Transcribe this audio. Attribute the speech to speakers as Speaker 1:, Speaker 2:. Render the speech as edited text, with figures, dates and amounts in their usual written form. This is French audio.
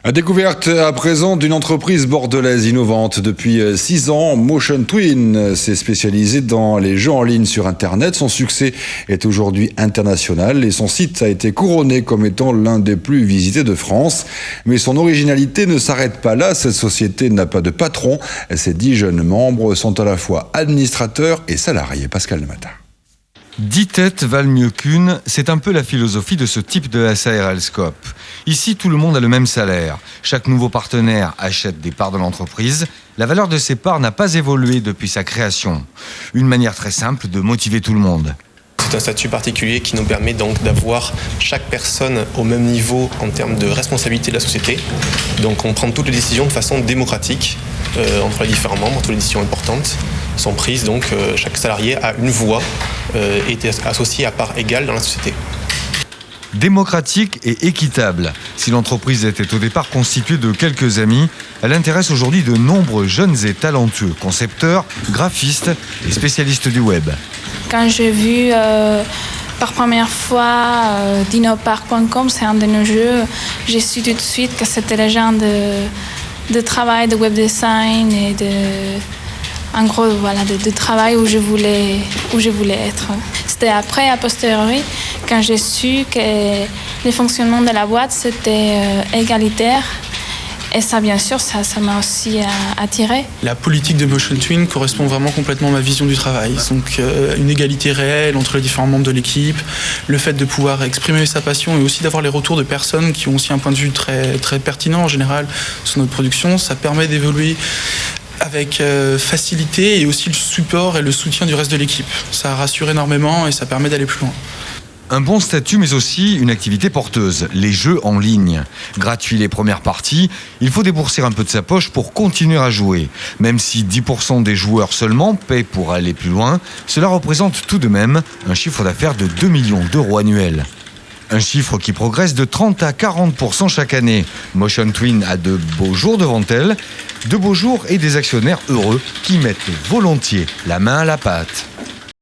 Speaker 1: La découverte à présent d'une entreprise bordelaise innovante. Depuis 6 ans, Motion Twin s'est spécialisée dans les jeux en ligne sur Internet. Son succès est aujourd'hui international et son site a été couronné comme étant l'un des plus visités de France. Mais son originalité ne s'arrête pas là. Cette société n'a pas de patron. Ses 10 jeunes membres sont à la fois administrateurs et salariés. Pascal Nematin.
Speaker 2: 10 têtes valent mieux qu'une, c'est un peu la philosophie de ce type de SARL Scope. Ici, tout le monde a le même salaire. Chaque nouveau partenaire achète des parts de l'entreprise. La valeur de ces parts n'a pas évolué depuis sa création. Une manière très simple de motiver tout le monde.
Speaker 3: C'est un statut particulier qui nous permet donc d'avoir chaque personne au même niveau en termes de responsabilité de la société. Donc on prend toutes les décisions de façon démocratique entre les différents membres, toutes les décisions importantes sont prises, donc chaque salarié a une voix et est associé à part égale dans la société.
Speaker 2: Démocratique et équitable. Si l'entreprise était au départ constituée de quelques amis, elle intéresse aujourd'hui de nombreux jeunes et talentueux concepteurs, graphistes et spécialistes du web.
Speaker 4: Quand j'ai vu par première fois dinopark.com, c'est un de nos jeux, j'ai su tout de suite que c'était le genre de travail de web design et en gros, voilà, de travail où je voulais être. C'était après, a posteriori, quand j'ai su que le fonctionnement de la boîte, c'était égalitaire. Et ça, bien sûr, ça m'a aussi attiré.
Speaker 5: La politique de Motion Twin correspond vraiment complètement à ma vision du travail. Donc, une égalité réelle entre les différents membres de l'équipe, le fait de pouvoir exprimer sa passion et aussi d'avoir les retours de personnes qui ont aussi un point de vue très, très pertinent en général sur notre production, ça permet d'évoluer avec facilité et aussi le support et le soutien du reste de l'équipe. Ça rassure énormément et ça permet d'aller plus loin.
Speaker 2: Un bon statut, mais aussi une activité porteuse, les jeux en ligne. Gratuit les premières parties, il faut débourser un peu de sa poche pour continuer à jouer. Même si 10% des joueurs seulement paient pour aller plus loin, cela représente tout de même un chiffre d'affaires de 2 millions d'euros annuels. Un chiffre qui progresse de 30 à 40% chaque année. Motion Twin a de beaux jours devant elle, de beaux jours et des actionnaires heureux qui mettent volontiers la main à la pâte.